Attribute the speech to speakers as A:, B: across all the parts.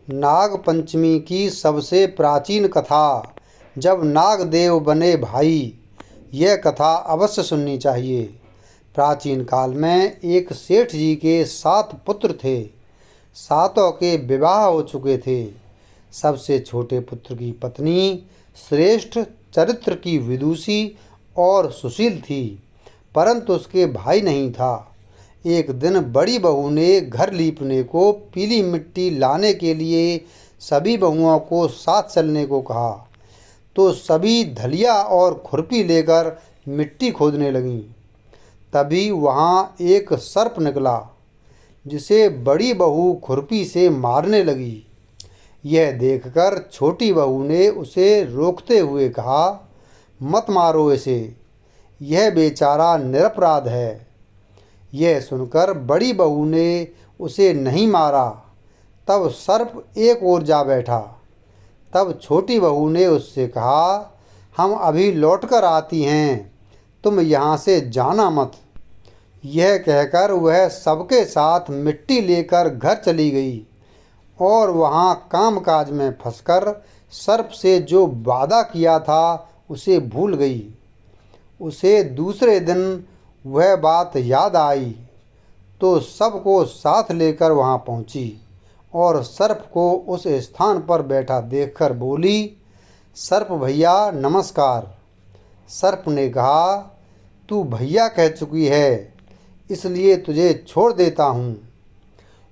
A: नाग पंचमी की सबसे प्राचीन कथा, जब नागदेव बने भाई। यह कथा अवश्य सुननी चाहिए। प्राचीन काल में एक सेठ जी के 7 पुत्र थे। सातों के विवाह हो चुके थे। सबसे छोटे पुत्र की पत्नी श्रेष्ठ चरित्र की विदुषी और सुशील थी, परंतु उसके भाई नहीं था। एक दिन बड़ी बहू ने घर लीपने को पीली मिट्टी लाने के लिए सभी बहुओं को साथ चलने को कहा, तो सभी धलिया और खुरपी लेकर मिट्टी खोदने लगीं। तभी वहाँ एक सर्प निकला, जिसे बड़ी बहू खुरपी से मारने लगी। यह देखकर छोटी बहू ने उसे रोकते हुए कहा, मत मारो इसे, यह बेचारा निरपराध है। यह सुनकर बड़ी बहू ने उसे नहीं मारा। तब सर्प एक ओर जा बैठा। तब छोटी बहू ने उससे कहा, हम अभी लौट कर आती हैं, तुम यहाँ से जाना मत। यह कहकर वह सबके साथ मिट्टी लेकर घर चली गई और वहाँ कामकाज में फंसकर सर्प से जो वादा किया था उसे भूल गई। उसे दूसरे दिन वह बात याद आई, तो सबको साथ लेकर वहाँ पहुँची और सर्प को उस स्थान पर बैठा देखकर बोली, सर्प भैया नमस्कार। सर्प ने कहा, तू भैया कह चुकी है, इसलिए तुझे छोड़ देता हूँ,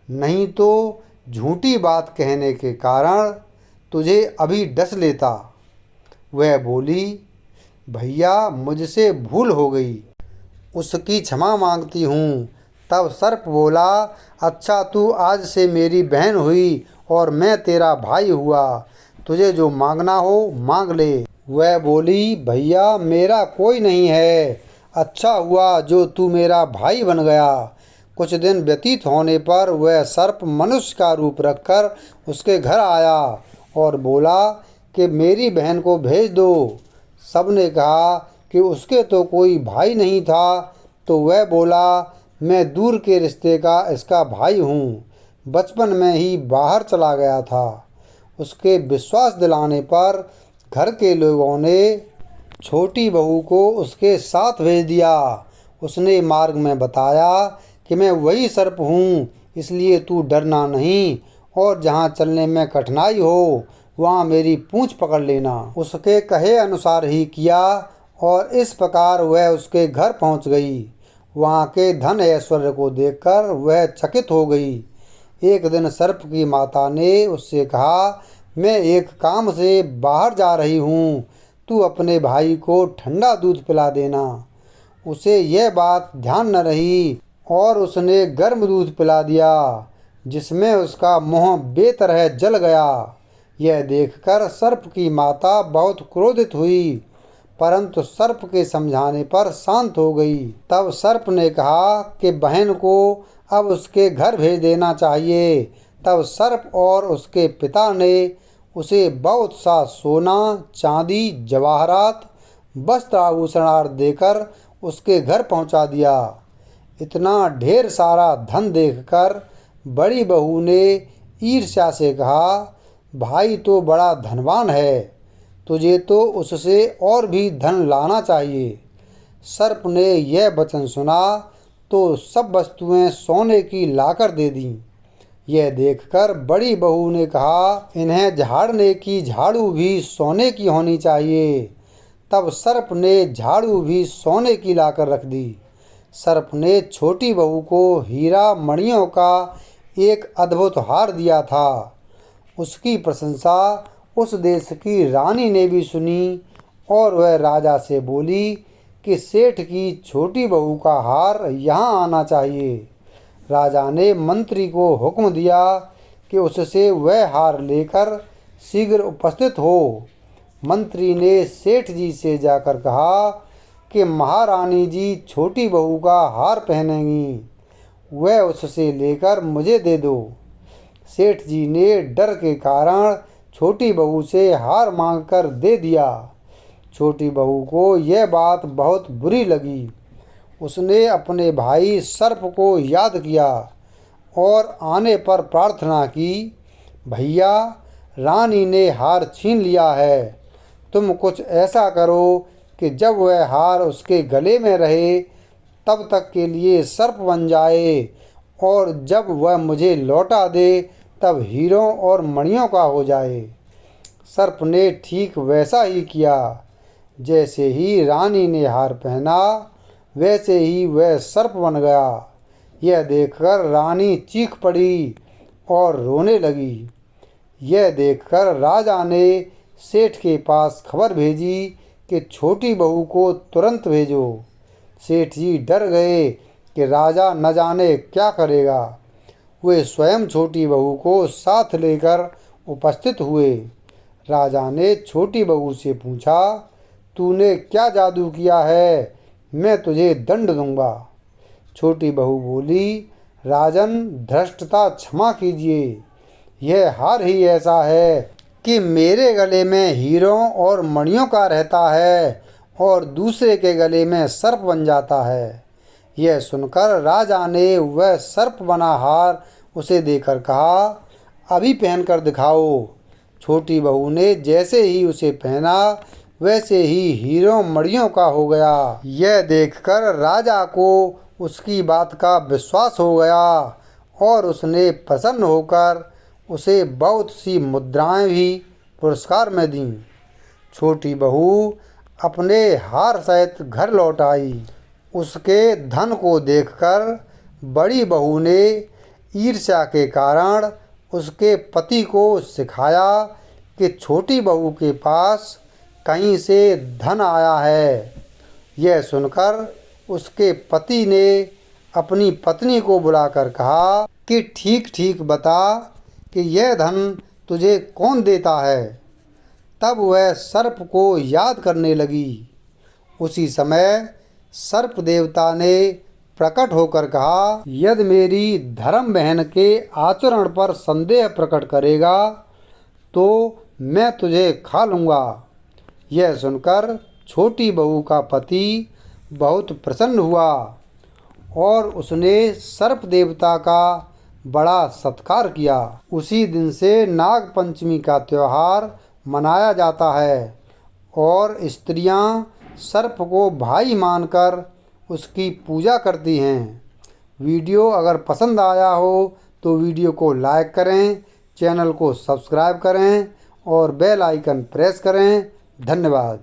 A: नहीं तो झूठी बात कहने के कारण तुझे अभी डस लेता। वह बोली, भैया मुझसे भूल हो गई, उसकी क्षमा मांगती हूँ। तब सर्प बोला, अच्छा तू आज से मेरी बहन हुई और मैं तेरा भाई हुआ, तुझे जो मांगना हो मांग ले। वह बोली, भैया मेरा कोई नहीं है, अच्छा हुआ जो तू मेरा भाई बन गया। कुछ दिन व्यतीत होने पर वह सर्प मनुष्य का रूप रखकर उसके घर आया और बोला कि मेरी बहन को भेज दो। सबने कहा कि उसके तो कोई भाई नहीं था, तो वह बोला, मैं दूर के रिश्ते का इसका भाई हूँ, बचपन में ही बाहर चला गया था। उसके विश्वास दिलाने पर घर के लोगों ने छोटी बहू को उसके साथ भेज दिया। उसने मार्ग में बताया कि मैं वही सर्प हूँ, इसलिए तू डरना नहीं और जहाँ चलने में कठिनाई हो वहाँ मेरी पूँछ पकड़ लेना। उसके कहे अनुसार ही किया और इस प्रकार वह उसके घर पहुँच गई। वहाँ के धन ऐश्वर्य को देखकर वह चकित हो गई। एक दिन सर्प की माता ने उससे कहा, मैं एक काम से बाहर जा रही हूँ, तू अपने भाई को ठंडा दूध पिला देना। उसे यह बात ध्यान न रही और उसने गर्म दूध पिला दिया, जिसमें उसका मुँह बेतरह जल गया। यह देखकर सर्प की माता बहुत क्रोधित हुई, परंतु सर्प के समझाने पर शांत हो गई। तब सर्प ने कहा कि बहन को अब उसके घर भेज देना चाहिए। तब सर्प और उसके पिता ने उसे बहुत सा सोना, चांदी, जवाहरात, वस्त्र आभूषण आदि देकर उसके घर पहुंचा दिया। इतना ढेर सारा धन देखकर बड़ी बहू ने ईर्ष्या से कहा, भाई तो बड़ा धनवान है, तुझे तो उससे और भी धन लाना चाहिए। सर्प ने यह वचन सुना तो सब वस्तुएं सोने की लाकर दे दी। यह देखकर बड़ी बहू ने कहा, इन्हें झाड़ने की झाड़ू भी सोने की होनी चाहिए। तब सर्प ने झाड़ू भी सोने की लाकर रख दी। सर्प ने छोटी बहू को हीरा मणियों का एक अद्भुत हार दिया था। उसकी प्रशंसा उस देश की रानी ने भी सुनी और वह राजा से बोली कि सेठ की छोटी बहू का हार यहाँ आना चाहिए। राजा ने मंत्री को हुक्म दिया कि उससे वह हार लेकर शीघ्र उपस्थित हो। मंत्री ने सेठ जी से जाकर कहा कि महारानी जी छोटी बहू का हार पहनेंगी, वह उससे लेकर मुझे दे दो। सेठ जी ने डर के कारण छोटी बहू से हार मांगकर दे दिया। छोटी बहू को यह बात बहुत बुरी लगी। उसने अपने भाई सर्प को याद किया और आने पर प्रार्थना की, भैया, रानी ने हार छीन लिया है। तुम कुछ ऐसा करो कि जब वह हार उसके गले में रहे तब तक के लिए सर्प बन जाए, और जब वह मुझे लौटा दे तब हीरों और मणियों का हो जाए। सर्प ने ठीक वैसा ही किया। जैसे ही रानी ने हार पहना वैसे ही वह सर्प बन गया। यह देखकर रानी चीख पड़ी और रोने लगी। यह देखकर राजा ने सेठ के पास खबर भेजी कि छोटी बहू को तुरंत भेजो। सेठ जी डर गए कि राजा न जाने क्या करेगा। वे स्वयं छोटी बहू को साथ लेकर उपस्थित हुए। राजा ने छोटी बहू से पूछा, तूने क्या जादू किया है? मैं तुझे दंड दूंगा। छोटी बहू बोली, राजन, धृष्टता क्षमा कीजिए। यह हार ही ऐसा है कि मेरे गले में हीरों और मणियों का रहता है और दूसरे के गले में सर्प बन जाता है। यह सुनकर राजा ने वह सर्प बना हार उसे देकर कहा, अभी पहनकर दिखाओ। छोटी बहू ने जैसे ही उसे पहना वैसे ही हीरों मणियों का हो गया। यह देखकर राजा को उसकी बात का विश्वास हो गया और उसने प्रसन्न होकर उसे बहुत सी मुद्राएं भी पुरस्कार में दीं। छोटी बहू अपने हार सहित घर लौट आई। उसके धन को देखकर बड़ी बहू ने ईर्ष्या के कारण उसके पति को सिखाया कि छोटी बहू के पास कहीं से धन आया है। यह सुनकर उसके पति ने अपनी पत्नी को बुलाकर कहा कि ठीक ठीक बता कि यह धन तुझे कौन देता है। तब वह सर्प को याद करने लगी। उसी समय सर्प देवता ने प्रकट होकर कहा, यदि मेरी धर्म बहन के आचरण पर संदेह प्रकट करेगा तो मैं तुझे खा लूँगा। यह सुनकर छोटी बहू का पति बहुत प्रसन्न हुआ और उसने सर्प देवता का बड़ा सत्कार किया। उसी दिन से नाग पंचमी का त्यौहार मनाया जाता है और स्त्रियां सर्प को भाई मानकर उसकी पूजा करती हैं। वीडियो अगर पसंद आया हो तो वीडियो को लाइक करें, चैनल को सब्सक्राइब करें और बेल आइकन प्रेस करें। धन्यवाद।